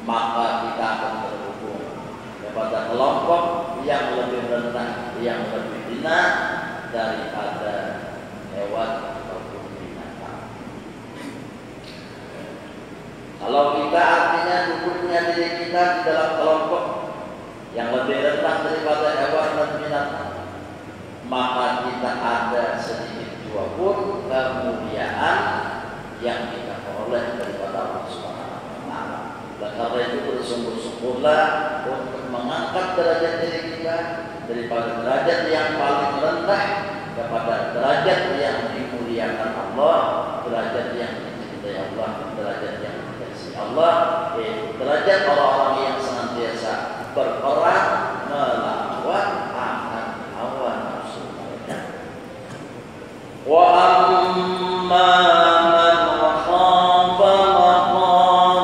Maka kita akan terhubung kepada kelompok yang lebih rendah, yang lebih hina daripada hewan ataupun binatang. Kalau kita artinya duduknya diri kita di dalam kelompok yang lebih rendah daripada hewan dan binatang, maka kita ada sedikit jua pun kemuliaan yang kita peroleh daripada Allah Subhanahu wa taala. Dan karena itu bersungguh-sungguhlah untuk mengangkat derajat diri kita daripada derajat yang paling rendah kepada derajat yang dimuliakan Allah, derajat yang dicintai Allah, derajat yang dikasihi Allah, yaitu derajat orang-orang yang senantiasa berperang melawan akan hawa nafsu mereka. Wa amma man khafa maqama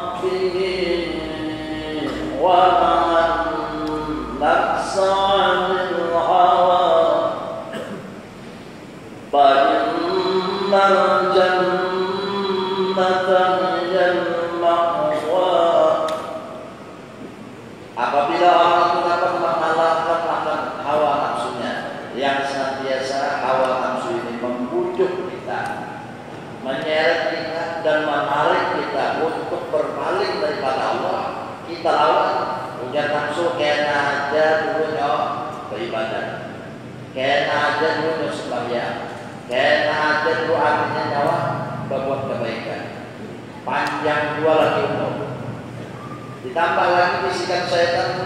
rabbih wa nafsa 'anil hawa fa innal jannata hiyal ma'wa. Apabila orang itu dapat mengalahkan akan hawa nafsunya, yang senantiasa hawa nafsu ini membujuk kita, menyeret kita dan menarik kita untuk berpaling daripada Allah, kita lawan. Ujar nafsu kena aja dulu nyawa beribadah, kena aja dulu sembahyang, kena aja dulu artinya nyawa berbuat kebaikan, panjang dua lagi umur. Ditambah lagi bisikan syaitan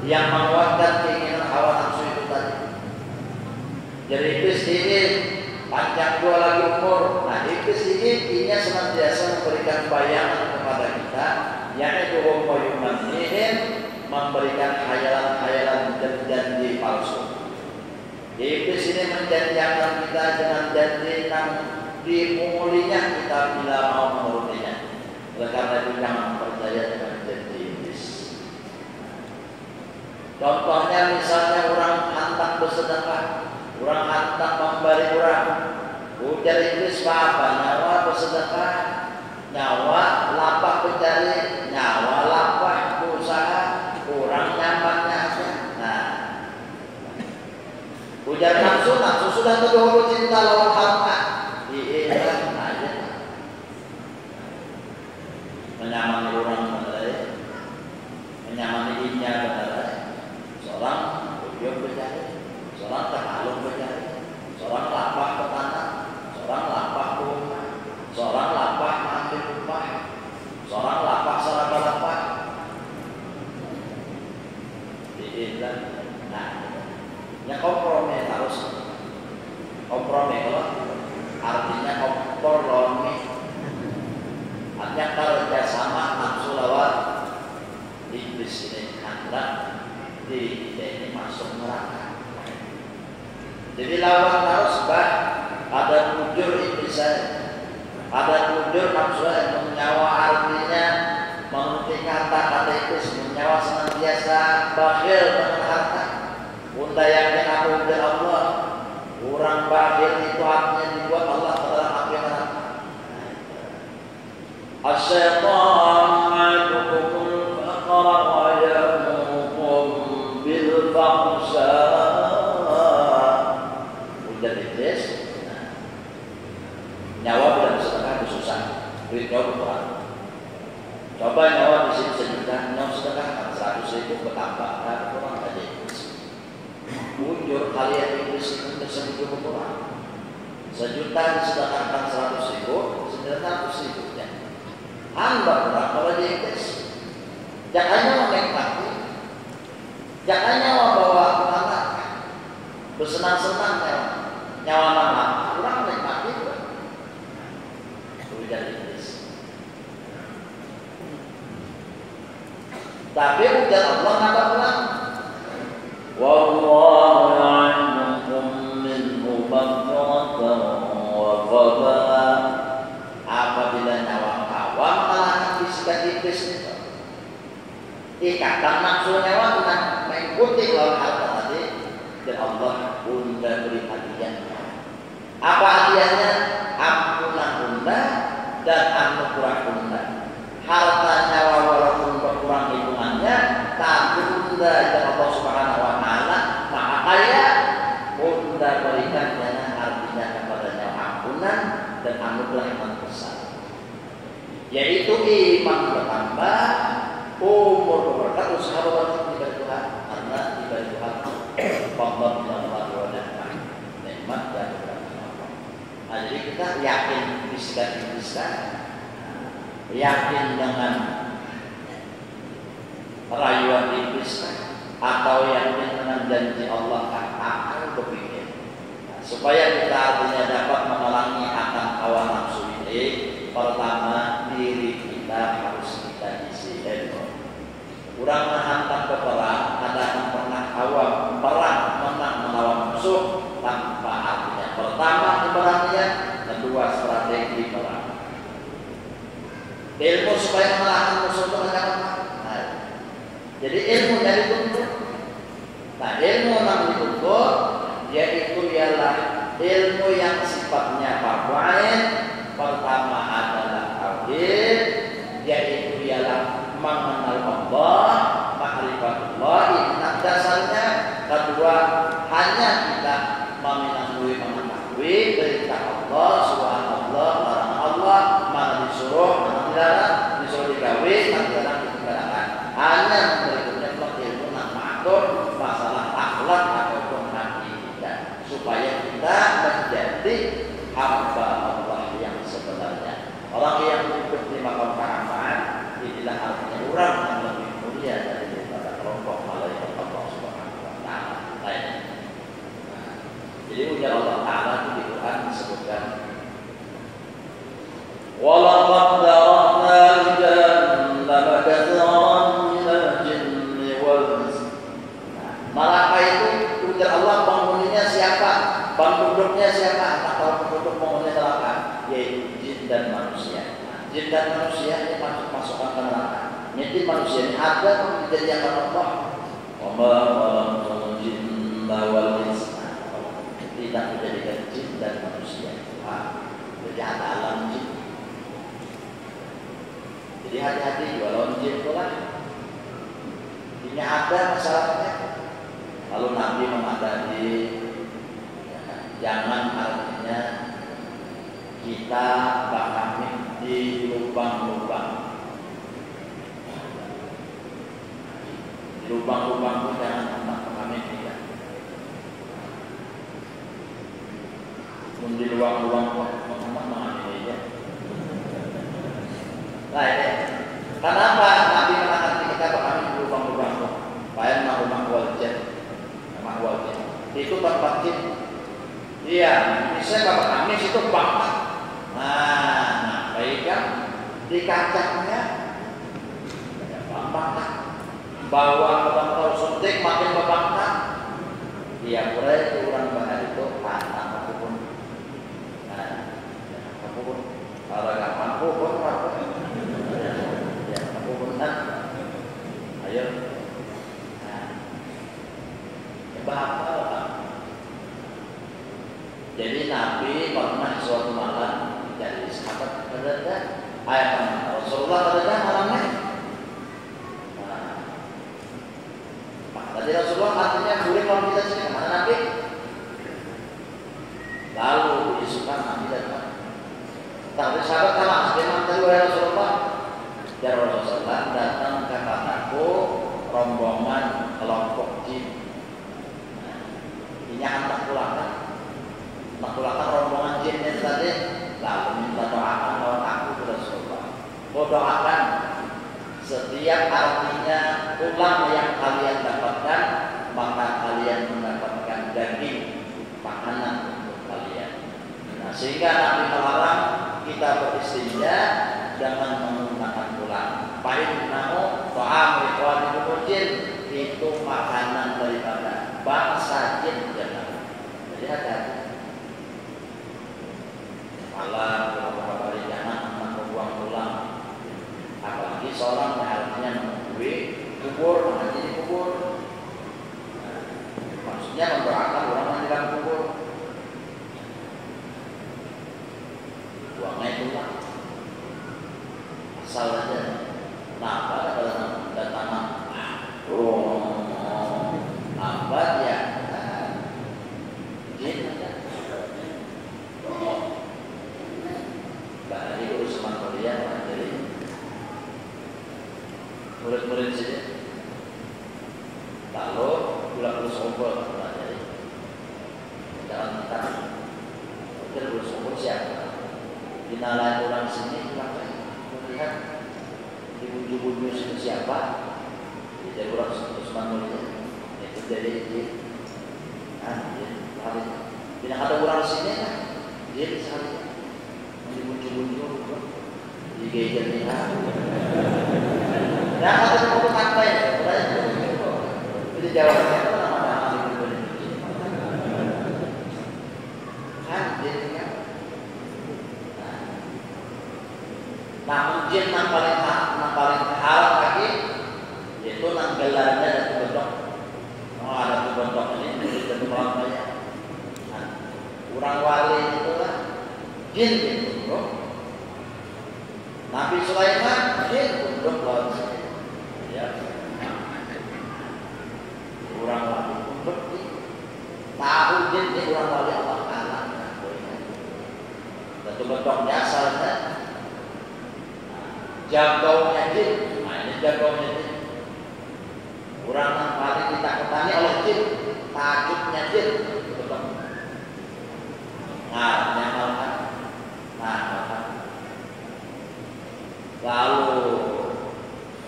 yang menguatkan keinginan hawa nafsu itu tadi. Jadi iblis ini panjang dua lagi umur. Nah, iblis ini senantiasa memberikan bayangan kepada kita, yaitu homoyumanihin, memberikan khayalan-khayalan dan janji palsu. Iblis ini menjanjikan kita dengan janji yang dipungulinya kita bila mau menurutinya. Oleh karena itu jangan percaya dengan janji iblis. Contohnya misalnya orang hantar bersedekah, orang hantar memberi orang. Ujar iblis apa? Nyawa bersedekah, nyawa lapak mencari, nyawa lapak berusaha, kurang nyamannya aja. Nah, ujar nafsu sudah terdahulu cinta lawan harta, diilang aja. Menyamani orang benar, menyamani inya benar. Seorang ujung berjari, seorang terhalung berjari, seorang lapah ke tanah, seorang lapah ke rumah, seorang lapah mati rumah, seorang lapah sarapa lapah. Diilang. Nah, yang kompromi harus kompromi kalau artinya kompromi. Artinya kerjasama nafsu lawan iblis ini hendak ini masuk neraka. Jadi lawan harus ada bujur iblis saya, ada bujur nafsu yang menyawa, artinya mengerti kata-kata iblis, menyawa senantiasa bakhil dengan harta. Bunda yang aku dari Allah, orang bakhil itu artinya dibuat Allah dalam api neraka. Asyaitan ma'adukum faqara wa yamukum bil fahsya. Ujar iblis, nyawa bila bersedekah itu susah, duit nyawa berkurang. Coba nyawa di sini sejuta, nyawa sedekah 100.000 bertambah, berkurang aja iblis. Bujur kalian iblis itu tersebut berkurang. Sejuta disedekahkan 100.000, 900.000 ya. Hamba kurang kalau dia iblis. Jangannya menikmati, jangannya membawa anak bersenang-senang nyawa mama, kurang menikmati itu. Ujar iblis. Tapi ujar Allah nggak pulang. Wallahu ya'idukum minhu maghfiratan wa fadla. Apabila nyawa kawa mengalahkan bisikan iblis itu, ikatan nafsu nyawa dengan mengikuti lawan harta tadi, dan Allah bunda beri hadiah. Apa hadiahnya? Ampunan bunda dan anugerah bunda. Harta nyawa walaupun berkurang hitungannya, tapi bunda dan Allah kaya, Anda berikan jangan artinya kepadanya ampunan dan anugerah yang besar, yaitu iman bertambah, umur berberkah, usaha berberkah di Tuhan, karena di Tuhan Allah bilang nikmat dan berkah. Nah, jadi kita yakin bisa, yakin dengan rayuan iblis atau yakin dengan janji Allah akan berpikir. Nah, supaya kita artinya dapat memerangi akan hawa nafsu ini, pertama diri kita harus kita isi ilmu. Kurang menghantam ke perang, ada yang pernah perang menang melawan musuh tanpa artinya. Pertama perannya, kedua strategi perang. Ilmu supaya mengalahkan musuh itu ada apa? Jadi ilmu dari dituntut. Nah, ilmu yang dituntut yaitu ialah ilmu yang sifatnya fardu ain. Pertama adalah tauhid, yaitu ialah mengenal Allah, ma'rifatullah, ini dasarnya. Kedua, hanya kita mengetahui perintah Allah, subhanallah, larang Allah, mana disuruh, mana dilarang, disuruh digawe, mana dilarang ditinggalkan. Hanya berikutnya ilmu yang mengatur masalah akhlak ataupun akidah, supaya kita menjadi hamba Allah yang sebenarnya. Orang yang hidup di makam keamaan, inilah artinya orang yang lebih mulia daripada kelompok malaikat Allah Subhanahu wa Ta'ala. Jadi ujar Allah Ta'ala di Quran disebutkan, walaqad darabna li-jahannama katsiran minal jinni wal ins. Neraka itu ujar Allah penghuninya siapa? Penduduknya siapa? Atau penduduk penghuni neraka, yaitu jin dan manusia. Jin dan manusia ini masukkan ke neraka. Jadi manusia ini ada dijadikan Allah. Wa jinna wal ins. Tidak menjadikan jin dan manusia. Jadi ada alam jin. Jadi hati-hati jualan jin pula. Ini ada masalahnya. Lalu Nabi mengatakan jangan artinya kita bahkan di lubang-lubang. Di lubang-lubang itu jangan tempat kami tidak. Di lubang-lubang mengambil ya. Lain. Kenapa Nabi mengatakan kita bahkan di lubang-lubang? Bayang rumah wajib. Itu tempat jin. Iya, misalnya Bapak Kamis itu banget. Nah, baik kan? Di kacangnya ada bambang. Bawa ke bangkau suntik makin bambang. Dia mulai itu orang bahar itu patah apapun. Nah, apapun. Kalau nggak mampu pun apa? Ya, apapun kan. Ayo. Bapak. Jadi Nabi pernah suatu malam dari sahabat berada ayat Rasulullah berada malamnya. Tadi Rasulullah artinya boleh kalau kita sini kemana Nabi? Lalu disukan Nabi datang. Tapi sahabat kalah memang tadi oleh Rasulullah. Ya Rasulullah datang kataku rombongan kelompok jin. Ini akan terpulangkan rombongan jin yang tadi. Lalu minta doakan lewat aku ke Rasulullah. Kau doakan setiap artinya tulang yang kalian dapatkan, maka kalian mendapatkan daging makanan untuk kalian. Nah, sehingga Nabi melarang kita beristinja dengan menggunakan tulang. Paling namu doa ikhwan jin itu makanan daripada bangsa jin. Jadi hati-hati. Malah beberapa kali jangan membuang tulang. Apalagi seorang yang artinya menunggu kubur, nanti di kubur. Maksudnya mendoakan orang yang di dalam kubur. Buangnya tulang. Asal aja. Kenapa ada tanah? Lambat ya. bersekongkol jadi jangan kita pikir bersekongkol siapa dinalain orang sini melihat dibuju-buju siapa jadi orang Usman Mulia itu jadi tidak ada orang sini kan dia bisa dibuju-buju di gereja dia nah ada foto pantai itu jawabannya apa nama kan jadi kan nah jin yang paling haram lagi yaitu nang gelarnya ada bentuk ada bentuk ini bentuk orang banyak orang wali itu lah jin itu Nabi Sulaiman jin untuk lawan ya orang wali untuk tahu jin ini orang wali Allah Taala bentuk-bentuknya asalnya jangkaunya jin, nah ini jangkaunya jin. Orang yang paling ditakuti oleh jin, takutnya jin, betul. Ngarapnya malah, lalu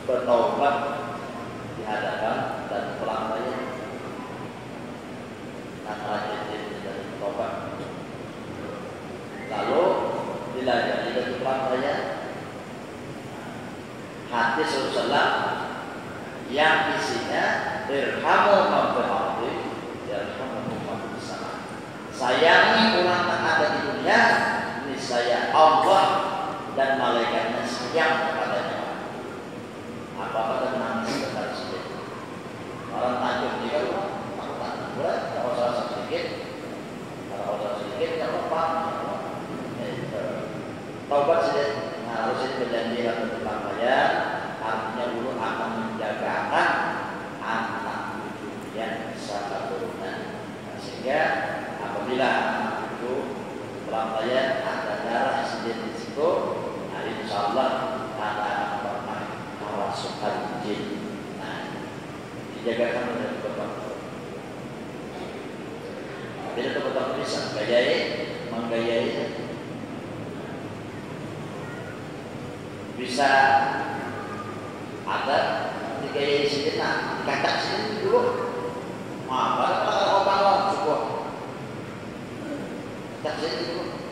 bertobat dihadapkan dan pelamanya, antara jin dan bertobat. Lalu dilajari dari pelamanya. Hadis Rasulullah yang isinya irhamu man fil ardi yarhamukum man fis sama. Sayangi orang yang ada di dunia, niscaya Allah dan malaikatnya sayang kepadanya. Apa kata nangis kepada sedikit. Orang takut juga aku tak boleh kalau salah sedikit. Kalau salah sedikit enggak apa-apa. Taubat sedikit. Nah, harus ini berjanjikan untuk tambahan artinya dulu akan menjagakan anak cucunya serta turunan. Sehingga apabila anak cucu tambahan ada darah sedikit di situ, nah insya Allah ada pernah kerasukan jin. Nah, dijagakan oleh betul-betul. Tidak betul-betul bisa menggayai. Bisa ada digaya di sini, nah dikacak sini dulu. Baru kalau bangun cukup kacak sini dulu.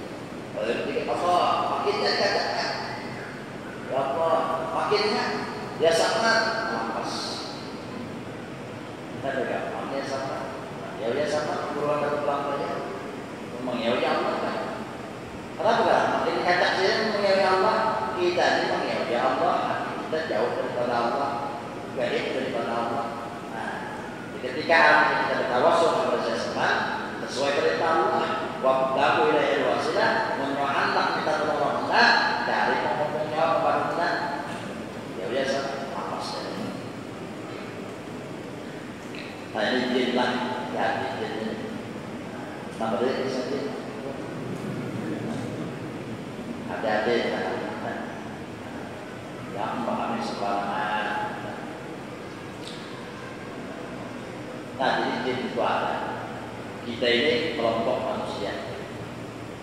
Kalau dikit apa? Makinnya dikacakkan. Ya apa? Makinnya ya sangat lampas. Kita juga makinnya sama. Ya sama. Berulang dari pelan-pelannya. Mengiawi Allah kan? Kenapa kan? Makin dikacak sini mengiawi Allah. Kita ini mengiawi Allah, kita jauh daripada Allah, gaib daripada Allah. Nah, ketika kita bertawasul kepada sesembahan sesuai perintah Allah, wabdahu ilaihi wasilah, menyoalkan kita tolong Allah dari pengomong jawab kepada Allah. Ya biasa, apa saja. Nah ini jin lah, jadi jin. Nama dia saja. Ada. Yang memahami sebarangan. Nah, jadi jin itu ada. Kita ini kelompok manusia.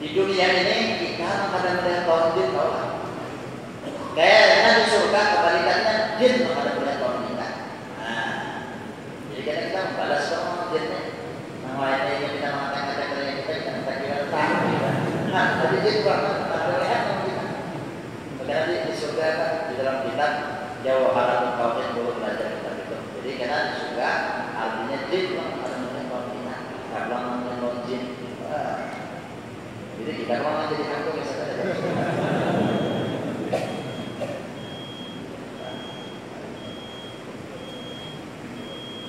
Di dunia ini kita kadang melihat orang jin, tahu lah. Kayaknya di surga kebalikannya jin kadang melihat orang jin. Nah, jadi kadang kita membalas sama jinnya. Yang lainnya yang kita mengatakan kerja kita kira tahu. Nah, jadi jin banget. Karena di surga di dalam kitab Jawaharatul Tauhid dulu belajar kitab itu. Jadi karena di surga artinya jin ada namanya kaumina, kablang namanya jin. Jadi kita kalau jadi hantu misalnya.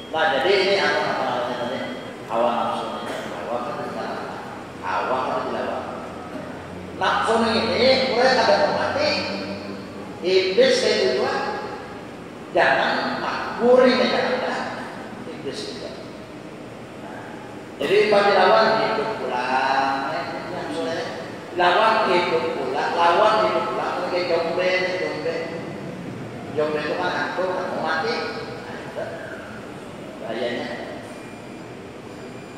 Nah jadi ini apa namanya tadi hawa nafsu. Hawa kan dilawan. Nafsu ini mulai ada mati. Iblis kayak juga jangan makmuri mereka iblis juga. Jadi bagi lawan hidup pulang, yang soleh lawan hidup pulang, kayak jombe itu kan hantu, mati, bahayanya.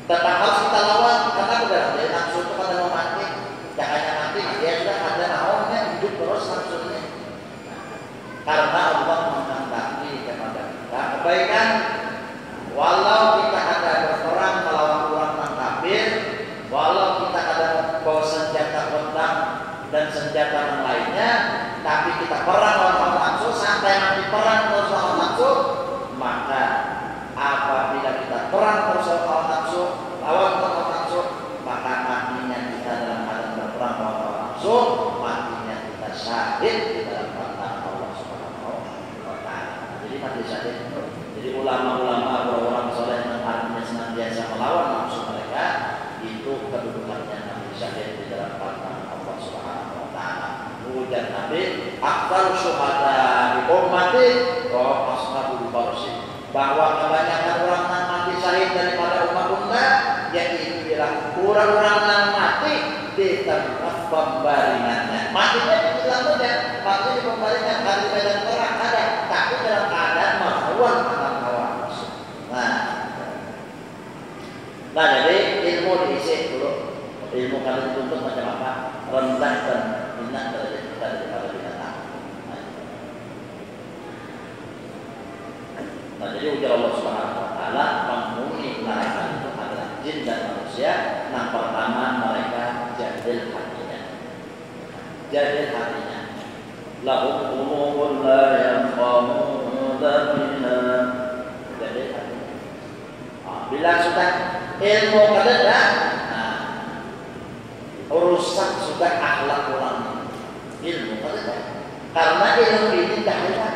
Tetap harus kita lawan karena udah dari nafsu itu pada mau mati, gak hanya mati, dia sudah ada naonnya hidup terus nafsunya. Karena Allah menghendaki kepada kita kebaikan. Walau kita ada berperang melawan orang yang kafir, walau kita ada bawa senjata pedang dan senjata yang lainnya, tapi kita perang lawan nafsu sampai nanti perang terus lawan nafsu, maka apabila kita perang terus lawan nafsu, maka matinya kita dalam keadaan berperang lawan nafsu, matinya kita syahid di dalam perang Allah Subhanahu wa Ta'ala. Jadi mati syahid. Jadi ulama-ulama orang-orang soleh yang artinya senantiasa melawan nafsu mereka, itu kedudukannya mati syahid di dalam perang Allah Subhanahu wa Ta'ala. Kemudian Nabi aktsar syuhada di ummati wa ashabul farsi, bahwa kebanyakan orang yang mati syahid daripada umat bunda yaitu ialah orang-orang yang mati di tempat pembaringannya. Matinya di dalam saja, mati di pembaringan, mati di medan perang ada, tapi dalam keadaan melawan hawa nafsu. Nah jadi ilmu diisi dulu, ilmu kalian dituntut macam apa? Rendah dan hina derajat kita daripada binatang. Nah jadi ujar Allah Subhanahu wa Ta'ala menghuni larangan itu adalah jin dan manusia. Yang pertama mereka jahil hatinya. Jahil hatinya. Lahum qulubun la yafqahuna biha. Jahil hatinya. Bila sudah ilmu kededa, rusak sudah akhlak orang. Ilmu kededa. Karena ilmu ini dahsyat.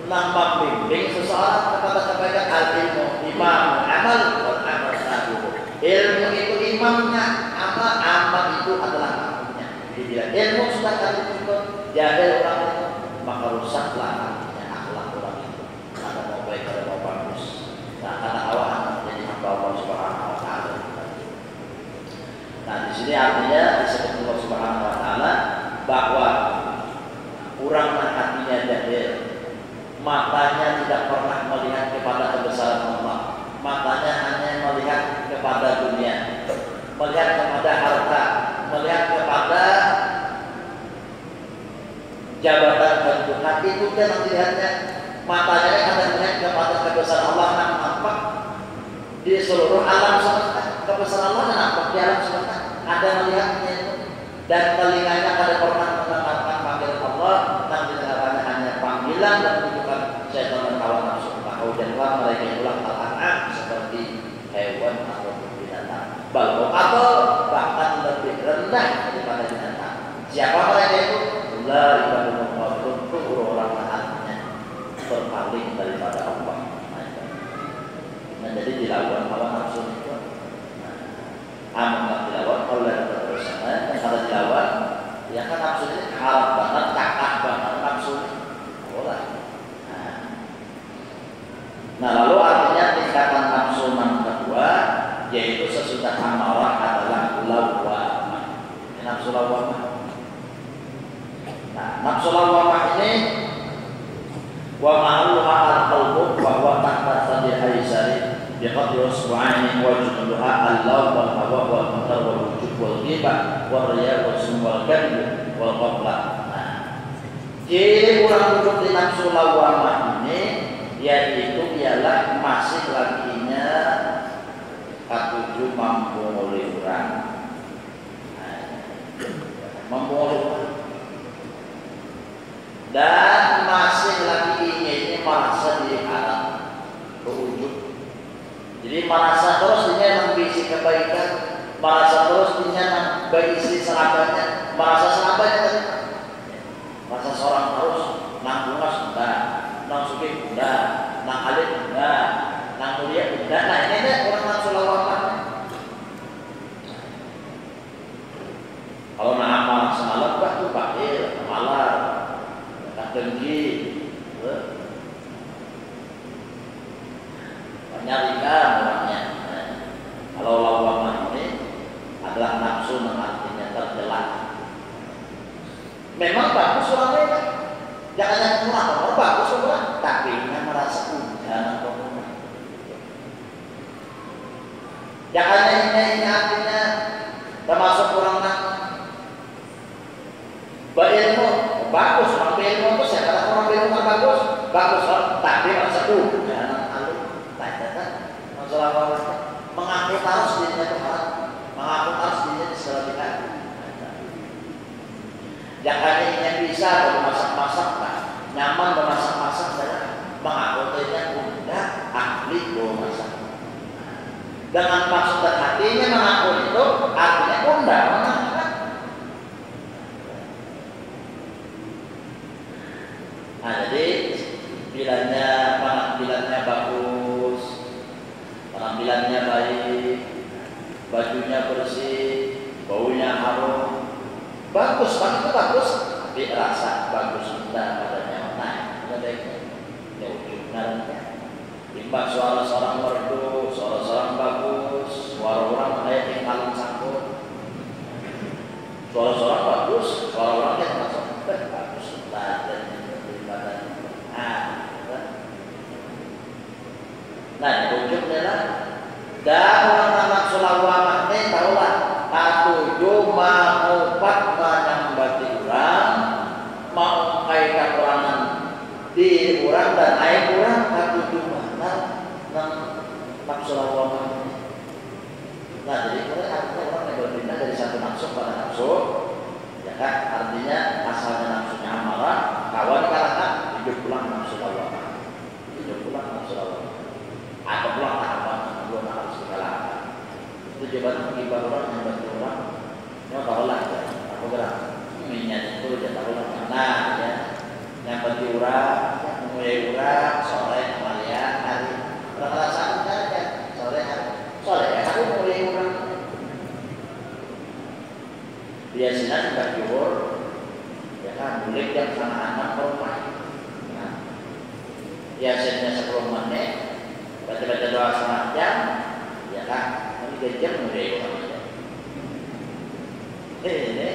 Nambah bimbing seseorang kepada kebaikan al-ilmu imam amal dan amal sahabu. Ilmu itu imamnya, amal itu adalah amalnya. Jadi ilmu sudah kali cukup jahil orang itu, maka rusaklah hatinya, akhlak orang itu. Karena mau baik atau mau bagus. Nah, karena awal menjadi hamba Allah Subhanahu wa Ta'ala. Nah, di sini artinya disebut Allah Subhanahu wa Ta'ala bahwa orang yang hatinya jahil, matanya tidak pernah melihat kepada kebesaran Allah, matanya hanya melihat kepada dunia, melihat kepada harta, melihat kepada jabatan kedudukan. Itu kan yang dilihatnya, matanya hanya melihat kepada kebesaran Allah yang nampak di seluruh alam semesta. Kebesaran Allah yang nampak di alam semesta, ada melihatnya itu. Dan telinganya ada pernah mendengarkan panggilan Allah, dan didengarkannya hanya panggilan dan syaitan dan hawa nafsu. Maka ujanlah mereka itulah al-an'am, seperti hewan atau binatang. Atau bahkan lebih rendah daripada binatang. Siapa mereka itu? La ilaha illallah, itu orang taatnya berpaling daripada Allah. Nah, jadi dilawan hawa nafsu itu. Amun dilawan oleh keterusannya, yang kalau dilawan, ya kan nafsu ini haram banget, cakap banget nafsu. Boleh. Nah lalu artinya tingkatan nafsu yang kedua, yaitu sesudah amarah adalah lawwamah. Nafsu lawwamah. Nah nafsu lawwamah ini wa ma'luha al-qalbu bahwa tahta sadih haisari biqadri usbu'aini wa jumluha al-law wal hawa wal mutar wal wujud wal ghibah wal riya wal sum wal kadhib wal qabla. Nah jadi orang duduk di nafsu lawwamah ini yaitu ialah masih laginya katujuh mampu oleh orang, mampu oleh orang, dan masih lagi ini merasa diharap berwujud. Jadi merasa terus dia membisi kebaikan, merasa terus dia berisi seragamnya, merasa seragamnya tadi, merasa seorang terus nanggungas sudah. Nang suki bunda, nang alit bunda, nang mulia bunda. Nah ini deh orang nafsu lawwamah. Kalau nak amal semalam bah tu bakil, malar, tak dengki, nyarikan orangnya. Kalau lawwamah ini adalah nafsu yang artinya terjelat. Memang bagus orangnya. Jangan ini artinya termasuk orang nak berilmu, bagus orang berilmu itu saya kata orang berilmu kan bagus tapi maksudku jangan alu, tak masalah apa mengaku harus dirinya Tuhan, mengaku harus dirinya segala pihak. Jangan ini bisa bermasak-masak, nyaman bermasak-masak saya mengaku dirinya udah ahli bermasak. Dengan maksud dan hatinya mengaku itu artinya udah mengaku. Nah, jadi penampilannya bagus, penampilannya baik, bajunya bersih, baunya harum, bagus, itu bagus, tapi rasa bagus sudah padanya naik, ada baiknya, ya ujung nalarnya. Timbang suara seorang merdu, suara seorang bagus, suara orang kayak tinggalan sangkut, suara seorang bagus, suara orang yang masuk bagus sudah dan daripada nah ujungnya lah dan orang sulawamah ini tahulah atuju maupat menyambati orang mau kait kekurangan di orang dan air orang atuju mana nang sulawamah. Nah jadi artinya orang yang berpindah dari satu nafsu pada nafsu, ya kan, artinya asalnya nafsunya amarah, kawan kalahkan hidup pulang nafsu lawamah, hidup pulang nafsu lawamah. Atau pulang tahapan belum harus dikalahkan. Itu jabatan kibar orang yang bantu orang, yang tahulah ya, aku gerak minyak itu dia tahulah. Nah ya, yang bantu orang, mulai orang sore amalia hari, perasaan saja sore hari mulai orang. Biasanya sudah juhur, ya kan, boleh jam setengah 6 rumah. Nah, biasanya 10 menit. Baca-baca doa setengah jam, ya kan? Nanti 3 jam mulai orang. Ini,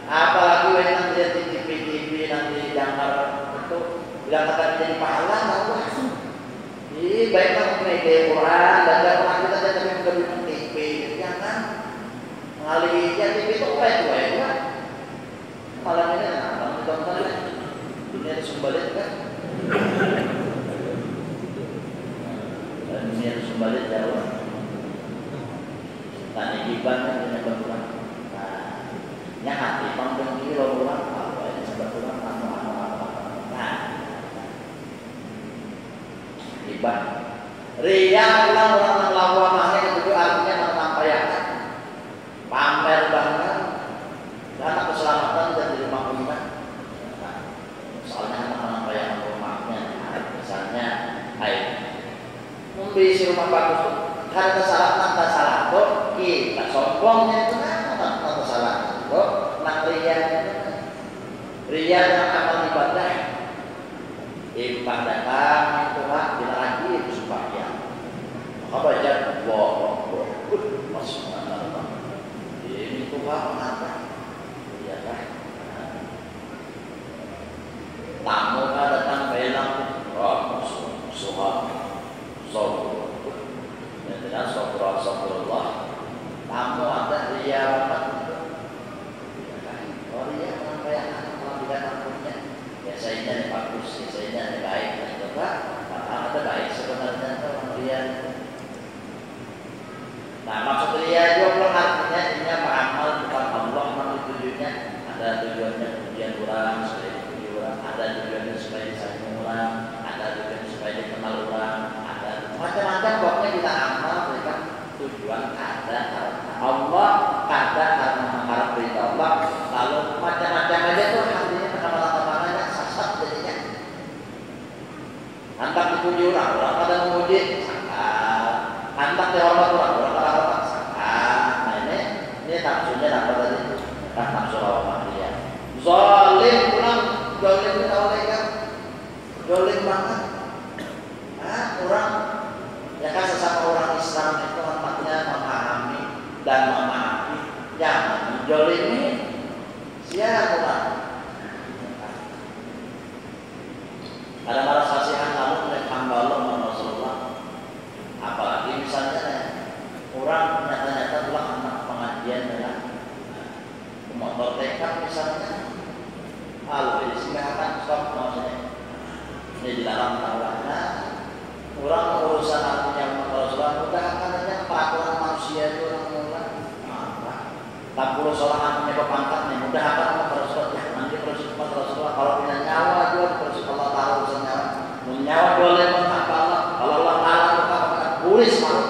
apalagi yang lihat di TV nanti jangan itu bilang kata jadi pahala, tahu? Ih, baiklah media Quran, baca Quran kita tapi bukan di TV, jangan mengalih ya TV itu baik. Malam ini apa? Tonton lah. Ini ada sumbalit kan? Ini harus kembali jauh. Tanya giban punya bantuan. Nah, hati panggung kilo pulang apa ini sebetulnya apa. Nah, giban. Ria pulang orang lawamahnya itu artinya menampaykan pamer banget karena keselamatan dan di rumah iman. Soalnya menampaykan rumahnya, misalnya air. Membeli rumah bagus tuh karena kesalahan salah tuh kita sombongnya itu kan kesalahan tuh nak ria yang amal ibadah datang itu hak bila lagi itu sembahyang maka baca masuk ini tuh hak apa ya kan tamu datang bilang suha dan astagfirullah kamu ada ria apa ria apa yang tidak mampunya biasanya bagus biasanya baik ada baik sebenarnya ria. Nah maksud ria juga artinya ini beramal bukan Allah melalui tujuannya ada tujuannya pujian orang supaya dipuji orang ada tujuannya supaya disayang orang ada tujuannya supaya dikenal orang macam-macam pokoknya kita amal berikan tujuan ada karena Allah karena mengharap berita Allah lalu macam-macam aja tuh artinya perkembangan-perkembangannya sasat jadinya antak dipuji orang pada memuji sakal antak dihormat orang pada hormat sakal. Nah ini nafsunya dapat tadi nafsu lawamah dia zalim pulang zalim kita oleh kan zalim banget orang ya kan sesama orang Islam itu tempatnya memahami dan memahami jangan menjolimi siapa. Ada para saksihan lalu oleh hamba Allah Rasulullah apalagi misalnya orang nyata-nyata telah anak pengajian dengan motor TK misalnya, lalu disingkirkan stop maksudnya ini dilarang tahulah. Orang urusan artinya motor Rasulullah mudah akan aja peraturan manusia itu orang mulai tak perlu seorang punya pangkatnya mudah akan motor Rasulullah nanti proses motor Rasulullah kalau punya nyawa juga proses Allah tahu urusan nyawa boleh mengapa Allah kalau Allah tahu maka tulis mau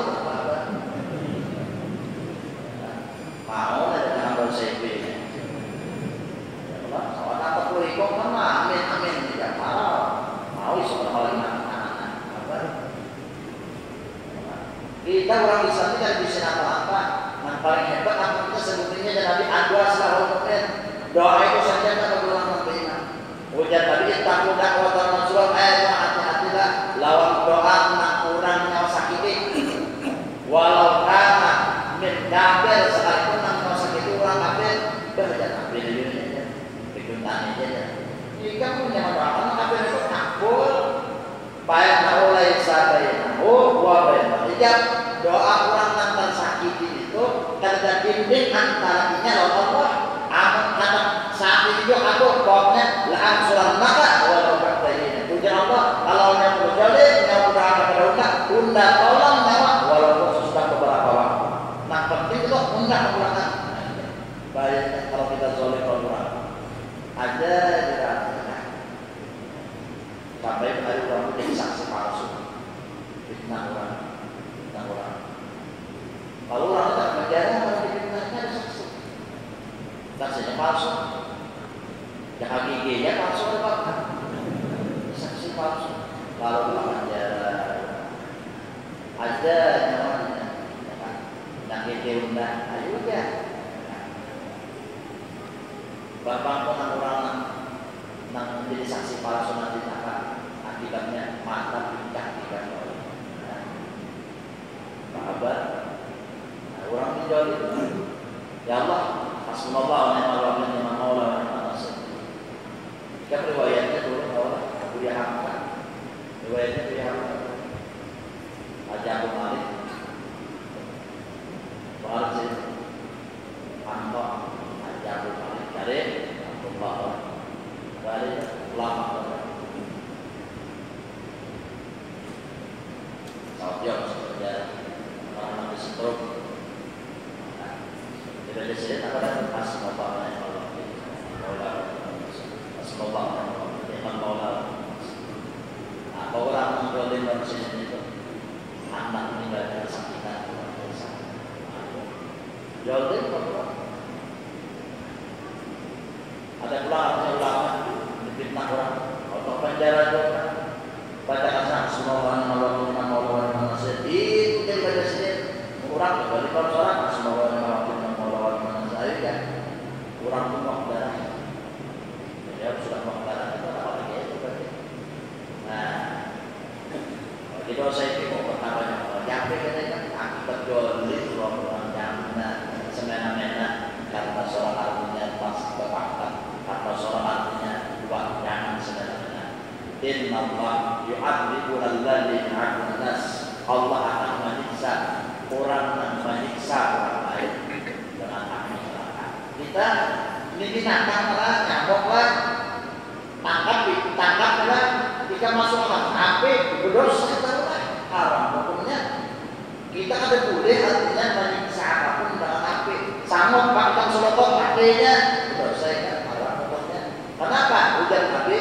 ada dengan CP ya soal apa kurikong mana amin tidak mau seorang hal ini kita orang Islam tidak bisa apa-apa. Yang paling hebat apa kita sebutnya dan Nabi adwa selawatnya doa itu saja tak berulang membina. Ujar tadi takut dakwah Rasulullah hati-hatilah lawan doa tentang kurang nyawa sakit. Walau karena min kafir sekalipun nang nyawa sakit orang kafir berjalan kafir di dunia kegunaan aja. Jika punya doa kafir itu takut baik oleh sahabat wa baik ijab doa orang yang tersakiti itu terjadi antaranya Allah aman kata saat itu aku pokoknya la'am surah maka walau bertanya tujuan Allah kalau yang berjalik yang berada pada unda tolong nyawa walaupun sudah beberapa waktu nah penting itu unda kepulangan baik kalau kita zolim orang ada tidak sampai hari orang menjadi saksi palsu fitnah orang. Kalau orang tak penjara kalau difitnahnya ada saksi saksinya palsu yang hakikinya palsu apa? Saksi palsu lalu orang penjara ada nyawanya yang diundang ayo ya bapak pun orang yang menjadi saksi palsu nanti akibatnya mata pincang tidak boleh. Sahabat, orang menjual itu, ya Allah, Hasbunallah wa ni'mal wakil ni'mal maula wa ni'mal nasir. Jika riwayatnya dulu Allah Abu Hamzah, riwayatnya Abu Hamzah, Haji Abu Malik, Haji Hamzah, Haji Abu Malik, dari Abdullah, dari ulama. Jauh sebenarnya orang di stroke. Jadi di sini apa yang pas bapak yang Allah yang maula. Apa orang menjualin manusia itu anak meninggal kesakitan jualin apa? Ada pula ulama difitnah orang atau penjara juga. Baca kasar semua orang malu itu jadi baca sini kurang dari orang semua orang malu saya kan kurang tuh mau darah ya sudah mau darah itu apa lagi itu berarti nah jadi saya itu mau pertama yang katanya akibat jualin orang yang semena-mena karena seorang artinya pas kepakatan atau seorang artinya buat jangan semena-mena. Inna Allah yu'adzibu alladhi ya'budu nas. Allah akan menyiksa orang yang menyiksa orang lain dengan api neraka. Kita ini binatang lah, nyamuk lah, tangkap lah, jika masuk api, berdosa lah, haram hukumnya. Kita ada boleh artinya menyiksa apapun dengan api. Sanggup bahkan selotong apinya, berdosa kan haram hukumnya. Kenapa? Ujar Nabi,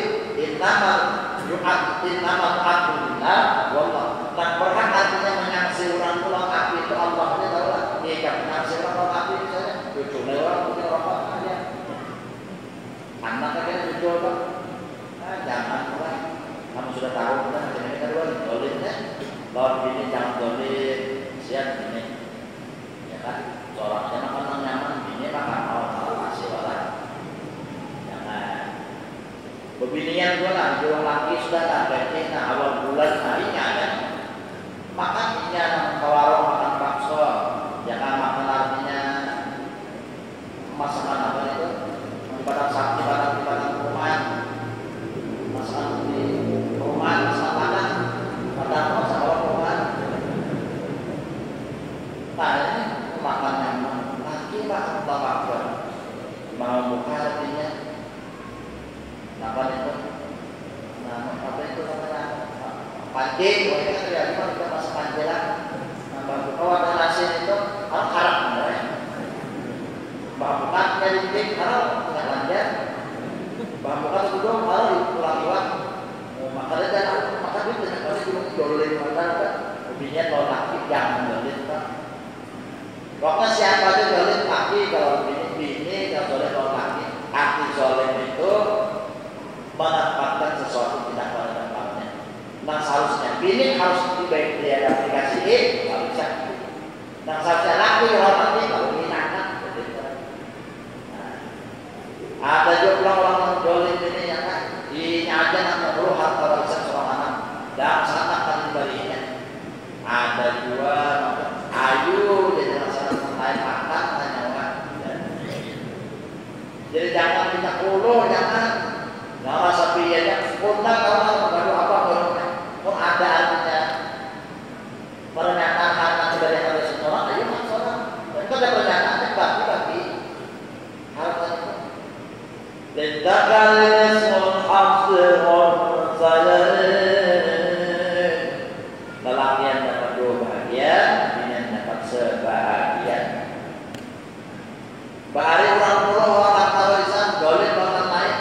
Innamal abdulillah wallah. Tak berhak artinya menyaksi orang pulang api itu Allah ini tahu lah. Jika menyaksi orang pulang api misalnya, cucu orang punya rokok aja. Anak aja cucu orang. Jangan lah. Kamu sudah tahu kan ini kedua dolinnya. Lawan ini jangan dolin. Siap ini. Ya kan? Soalnya makan nyaman ini makan awal masih lah. Bebinian gue lah, jual lagi sudah tak berarti awal bulan harinya ada. Makan ini ada kawarong makan bakso, ya kan makan artinya masakan apa itu? Ibadah sakti, ibadah perumahan, masakan di perumahan, masakan padang, masakan perumahan. pancing, kita terjadi kita pas pancelan. Kalau ada nasi itu harus harap ya. Bukan jadi tim harus tidak lanjut. Bukan itu dong harus pulang-pulang. Makanya jangan maka dia tidak boleh jual mana kan. Hobinya kalau laki jangan jualin kan. Pokoknya siapa aja jualin laki kalau bini kalau jualin kalau laki. Arti jualin itu menempatkan sesuatu tidak pada tempatnya. Nah seharusnya bini harus dibaik dia aplikasi kalau bisa. Nah seharusnya laki kalau nanti kalau minatkan. Ada juga orang jualin ini ya kan. Ini aja nak perlu harta warisan seorang anak dan sangat kali barinya. Ada juga ayu jadi masalah lain makan hanya orang. Jadi jangan minta puluh jangan. Nggak rasa biayanya sempurna kalau baru apa barunya. Pun ada artinya pernyataan harta dari yang ada seorang ayo mas orang. Itu ada pernyataan bagi harta itu. Lentakalis munhafsirun sayarin. Lelaki yang dapat 2 bahagia, bini yang dapat sebahagia. Bahari orang tua orang harta warisan boleh orang lain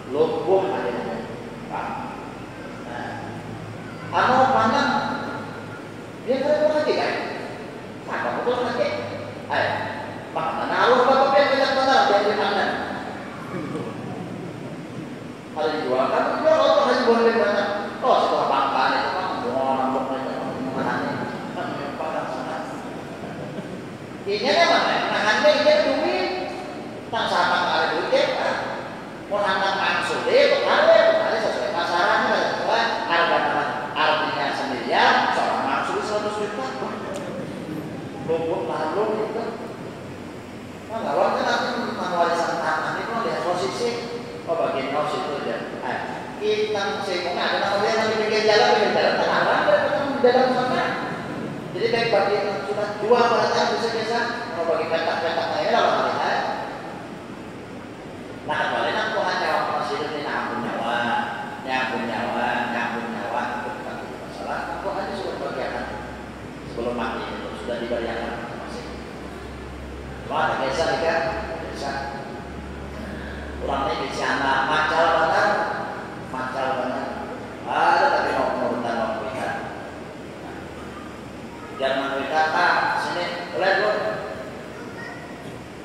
lumpuh akhirnya. Anu pandang dia kan lagi kan? Apa betul lagi? Ayo, makna naruh bapak yang tidak benar dia pandang. Hari dua kan dia kalau hanya boleh banyak. Oh setelah bangkaan itu kan semua nambah mana nih? Kan pandang sana. Ini mana? Nahannya dia duit, tak sama kali duit kan? Mau anak langsung deh, kali sesuai pasarannya sesuai harga artinya sendirian, seorang langsung 100 juta. Lumpur lalu itu. Nah, kalau kan nanti warisan tanah itu lihat posisi, bagian house itu aja. Kita sehingga ada nama dia yang di pinggir jalan tanah ada di dalam sana. Jadi baik bagi yang sudah jual barang bisa mau bagi petak-petaknya ya lawan hari. Nah kembali nak Tuhan jawab masih ini nyambung nyawa, bukan masalah. Tuhan itu sudah bagian sebelum mati itu sudah diberikan masing. Wah biasa nih kan, biasa. Orang ini bicara macal banget. Ada tapi mau kita. Jangan kita sini boleh bu.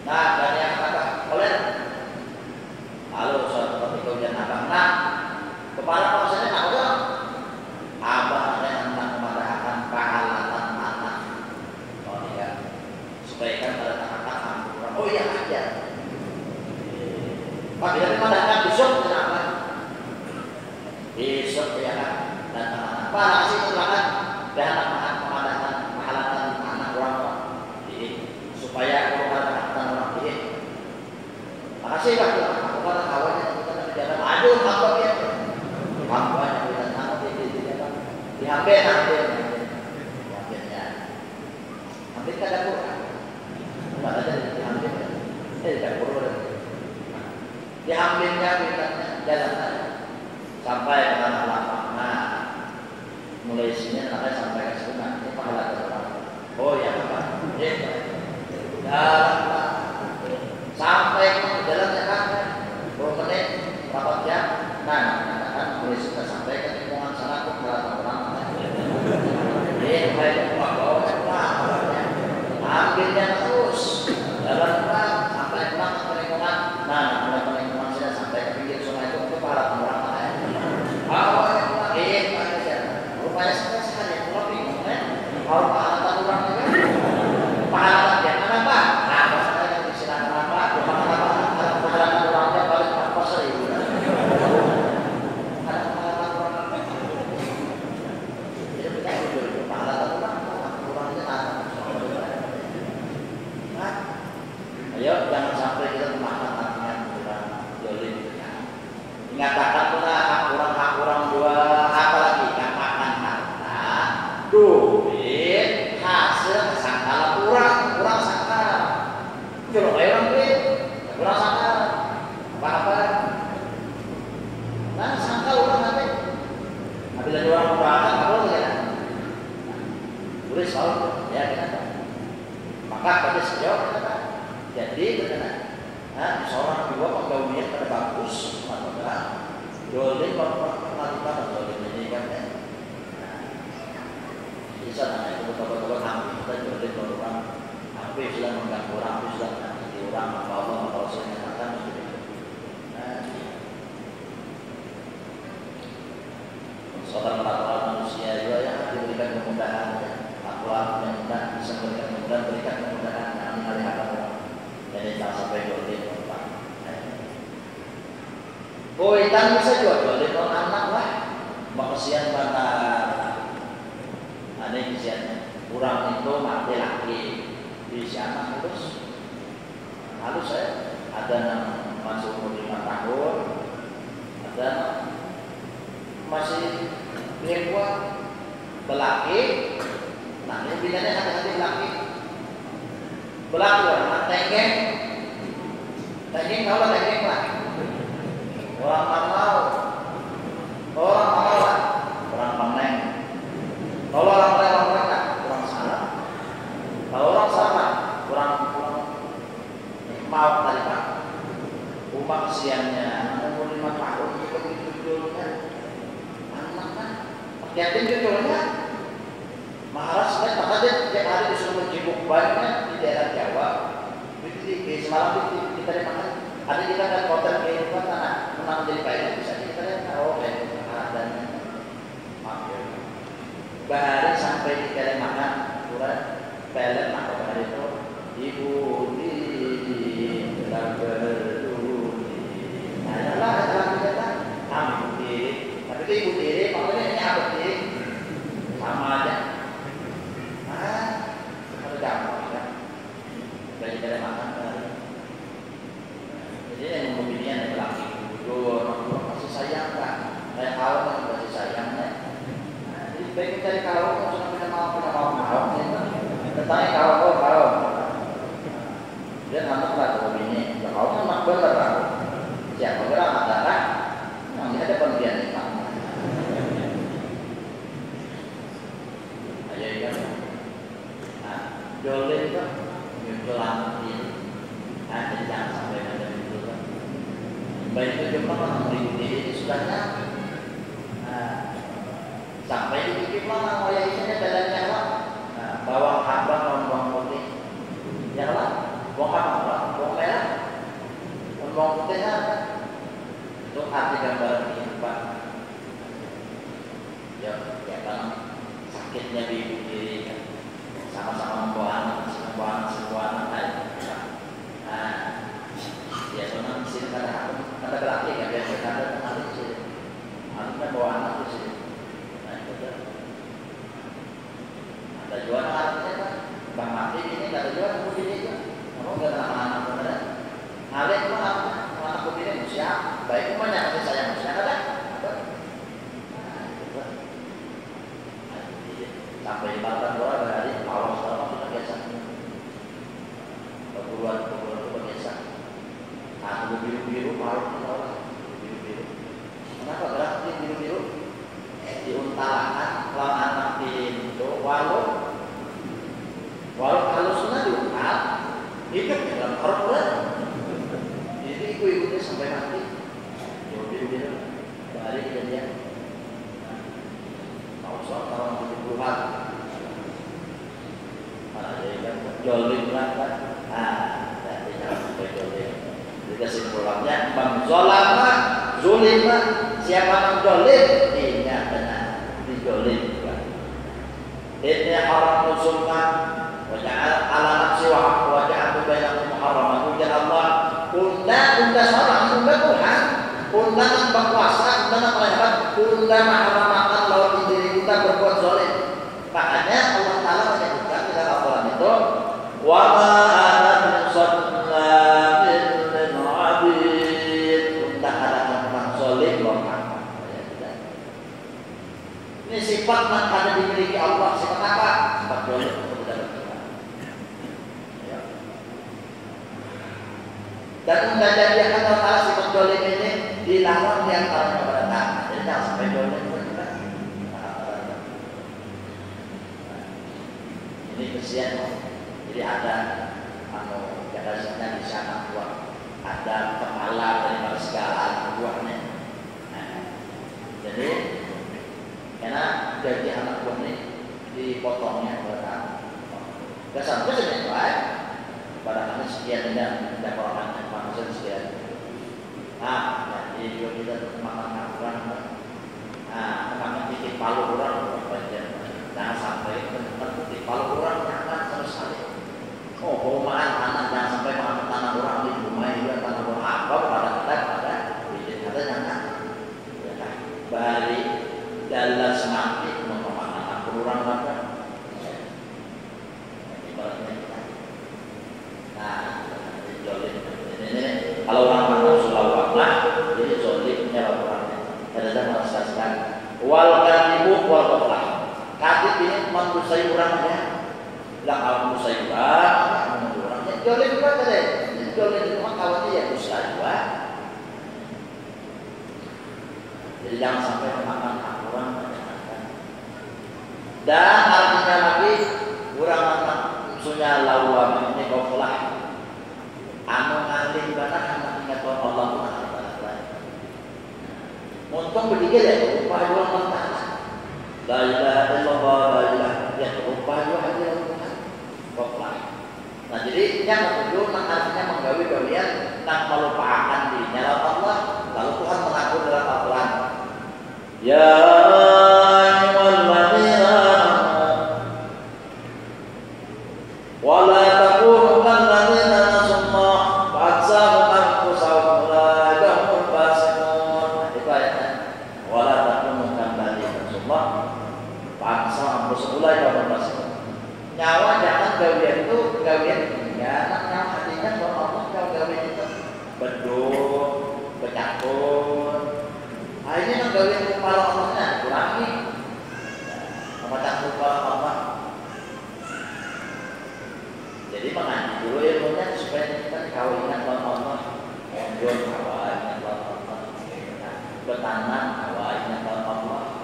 Nah dari yang apa boleh. Lalu suatu ketika ujian abang nak kepala konsennya nak apa? Abang yang hendak memadahkan pahalatan anak. Oh iya, supaya kan pada tangan-tangan. Oh iya aja. Pak tidak memadahkan besok kenapa? Besok ya kan datang anak. Pak nasi silakan dan anak memadahkan pahalatan anak orang tua. Jadi supaya kalau memadahkan orang ini. Makasih pak. Orang awalnya kita berjalan, aduh apa dia? Apa yang kita tahu diambil kada Quran. Enggak ada diambil. Tidak Quran. Diambilnya kita jalan sampai ke tanah lapang. Nah, mulai sini nanti sampai ke sungai. Ini pahala orang. Oh ya apa? Sampai ke jalannya kan. 10 menit, berapa jam? Nah, kan boleh sudah sampai ke lingkungan sana pun berapa orang. Ini baik bawa ambilnya terus jalan sampai pulang ke lingkungan. Nah, mulai ke lingkungan sudah sampai ke pinggir sungai itu para orang lain. Awalnya rupanya sekali pulang bingung kan? Kalau pahala orang juga, pahala dia mana pak? Apa saya yang disilakan apa? Ayo jangan sampai kita memakan artinya kurang jolim. Mengatakan pula hak kurang dua apa lagi? Nggak makan harta, duit, hasil tulis selalu ya kenapa? Maka pada sejauh kenapa? Jadi kenapa? Seorang dua pegawainya pada bagus, maka dolim penalitan dolim ini kan ya. Bisa namanya itu betul-betul hampir kita dolim orang, hampir sudah mengganggu orang, hampir sudah menyakiti orang, maka Allah maka Rasulnya katakan seperti itu. Saudara melakukan manusia juga yang diberikan kemudahan, akhlak yang bisa memberikan kemudahan, berikan kemudahan, yang mengalihkan orang. Jadi jangan sampai dolim orang. Boitan bisa juga dolim orang anak lah. Makasian pada ada kesiannya. Kurang itu mati lagi di sana terus. Lalu saya ada yang masuk umur 5 tahun, ada masih kuat belaki. Nah ini bedanya hati-hati belaki. Belaki orang tengeng kalau tengeng lah. Orang mau lah. Orang peneng. Kalau orang lah, kurang salah. Kalau orang salah, kurang mau tadi Pak. Umat kesiannya umur 5 tahun itu judulnya anak kan. Yatim judulnya Maharaj kan, maka dia tiap hari disuruh menjenguk banyak di daerah Jawa. Di semalam kita makan. Ada kita kan hotel kehidupan anak menang jadi kaya bisa kita lihat adanya. Maaf ya. Bahari sampai di kalian makan kurang pelet maka bahari itu ibu di dalam berduri. Nah adalah kita ambil tapi itu ibu diri makanya ini apa sih sama aja. Ada gampang kan? Bagi kalian makan. Jadi yang memilih yang laki orang masih sayang kan? Kayak kawan yang masih sayangnya. Jadi baik dari kawan yang sudah punya mau. Tentang kawan. Dia anak lah kalau ini. Ya kawan anak bener lah. Siapa kira ada kan? Nanti ada pembiayaan ini. Ayo ya. Nah, dolim itu menjelang ini. Jadi jangan sampai ada itu kan. Baik itu cuma orang diri sudahnya. Sampai di titik mana wayah isinya jalan nyawa. Bawang habang dan bawang putih. Ya lah, bawang habang, bawang merah, bawang putih apa? Itu arti gambaran kehidupan. Ya kan sakitnya di ibu diri kan. Sama-sama membawa anak, semua anak. Ya memang di sini kata berarti kan biasa kata pengaruh sih. Anaknya bawa anak di sini. Nah itu kan. Ada jual artinya kan. Bang mati ini kata jual aku ini kan. Kamu nggak kenal anak beneran. Alih itu anak aku ini manusia. Baik banyak kasih sayang manusia kan? Nah itu kan. Sampai di Batam orang berhari awal selama kita biasa. Perguruan itu biasa. Nah, biru-biru malu orang biru-biru. Kenapa gerak biru-biru? Diuntalakan kalau anak pintu walau kalau sunnah diuntal hidup di dalam korban. Jadi ikut-ikutnya sampai mati. Biru-biru dari kejadian. Tahun tahun 70-an. Jadi kan jolim lah kan. Jadi jangan sampai jolim. Kesimpulannya menzolama zulima siapa menzolim dia kena dizolim juga. Ini haram musulman wajah ala nafsi wajah bainakum muharraman ujar Allah undang salah undang Tuhan undangan berkuasa undangan melihat undang haramkan lawan diri kita berbuat zolim. Makanya Allah Taala menyebutkan di dalam Al-Quran itu wa ma ana ini sifat yang ada dimiliki Allah. Sifat apa? Sifat dolim kepada kita. Ya. Dan menjadikan Allah Taala sifat dolim ini dilarang di antaranya pada tangan. Jadi jangan sampai dolim kepada kita. ini kesian. Jadi ada biasanya di sana buat ada kepala dari segala anak buahnya. Nah, jadi karena gaji anak buah ini dipotongnya berapa? Kesan sebenarnya baik. Barangkali sekian dan tidak orang maksud sekian. Jadi juga kita tuh makan orang. Makan titik palu orang jangan sampai titik palu orang nyaman sama sekali. Perumahan tanah jangan sampai makan tanah orang di rumah juga tanah orang apa pada bikin kata jangan. Bari dalam semati memakan anak orang apa. Kalau orang mana sulawakna jadi zolimnya orangnya. Kadang-kadang merasakan wal katibu wal qaflah. Katib ini mengusai orangnya. Lah kalau mengusai orangnya zolim juga tadi. Zolim itu kawan dia usai juga. Jadi jangan sampai memakan hak orang. Dan artinya lagi orang anak musuhnya lawam ini qaflah. Anu ngalim ibadah karena ingat Allah Subhanahu wa taala. Untung bertiga ya, upah dua mentah. La ilaha illallah, la ilaha ya, upah dua aja Tuhan. Koplah. Nah jadi yang kedua artinya menggawi gawian nak melupakan dirinya Allah, lalu Tuhan mengatur dalam Al-Quran. Ya ayyuhalladzina wala takunu kalladzina nasallah fa'atsahum anfusahum ulaika humul fasiqun. Itu ayatnya. Wala takunu kalladzina nasallah fa'atsahum anfusahum ulaika humul fasiqun. Nyawa jangan gawian itu gawian ya, nyawa hatinya kalau Allah kalau gawian itu beduk, bercakun. Akhirnya gawian kepala Allahnya kurangi. Apa takut kepala Allah? Jadi mengaji dulu ilmunya supaya kita kawinan dengan Allah, menjual kawinan dengan Allah, bertanam kawinan dengan Allah.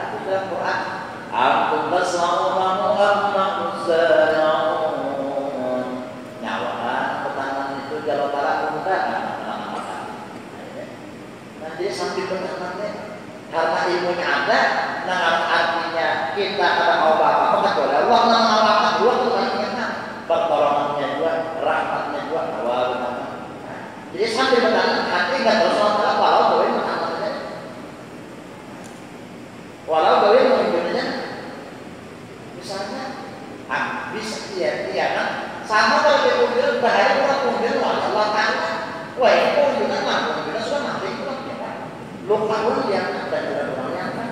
Itu dalam Quran. Antum tasma'una mu'amma'uzzaun. Nyawa bertanam itu kalau tak menggunakan nanti sambil bertanamnya karena ilmunya ada, nah artinya kita ada apa-apa kecuali Allah mengawakan dua pertolongannya juga, rahmatnya juga, awal jadi sambil bertanam hati nggak terus Allah walau gawin menanamnya, walau gawin menunjuknya, misalnya, bisa iya kan, sama kalau dia kunjung bahaya orang kunjung Allah Taala, wah ini kunjungan mah kunjungan sudah mati kurang ya kan, lupa pun dia dan tidak orangnya kan,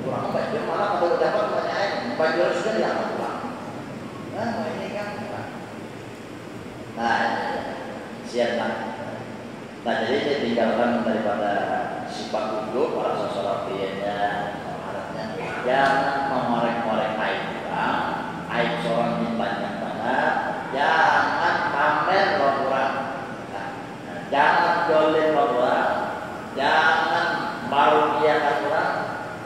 kurang baca malah kalau dapat pertanyaan baca sudah diangkat pulang. Nah ini kan siap. Nah jadi saya tinggalkan daripada sifat ujub para sosolafianya, harapnya jangan memorek-morek aib orang, aib seorang yang banyak banget, jangan pamer orang, jangan jolim orang, jangan marugiakan orang,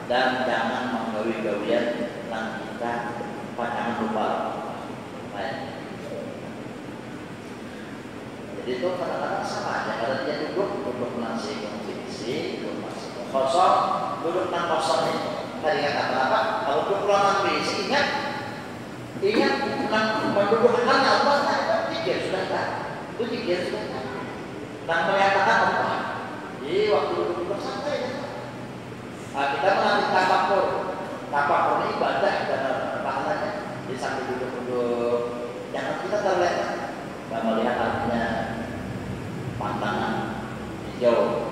dan jangan menggawi-gawian tentang kita, jangan lupa. Jadi itu kadang-kadang sama aja. Kalau dia duduk nasi konsumsi, duduk nasi kosong, duduk nang kosong ini. Tadi kata apa? Kalau duduk ruangan berisi, ingat nang mendudukkan Allah, pikir sudah tak? Itu pikir sudah tak? Nang menyatakan apa? Jadi waktu duduk santai ya. Nah, kita mengambil tafakur ini ibadah dan pahalanya. Di sambil duduk-duduk, jangan kita terlena. Kita melihat artinya pantangan hijau,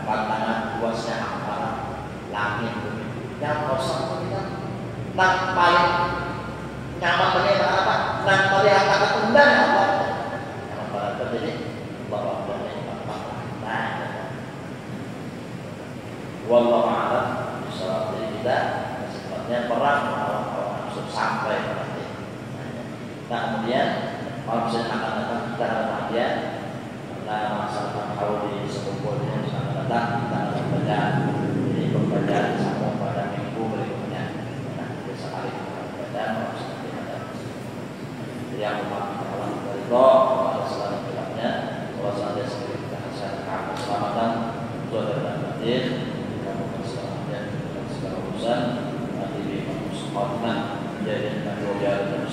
pantangan luasnya hamparan langit bumi. Yang kosong kita, nang paling nyaman ternyata apa? Nang melihat kata undang Allah. Yang pada terjadi bahwa ini nah, wallahu a'lam bishawab. Jadi kita sifatnya perang melawan hawa nafsu sampai mati. Nah kemudian kalau misalnya akan datang kita bahagia karena masalah hauli sekumpulnya akan datang kita akan baca ini pembacaan sama pada minggu berikutnya. Nah, besok hari kita akan baca yang Allah dari Allah selanjutnya Allah senantiasa memberikan keselamatan zahir dan batin, kamu keselamatan dan segala urusan nanti di Muhammad jadi dan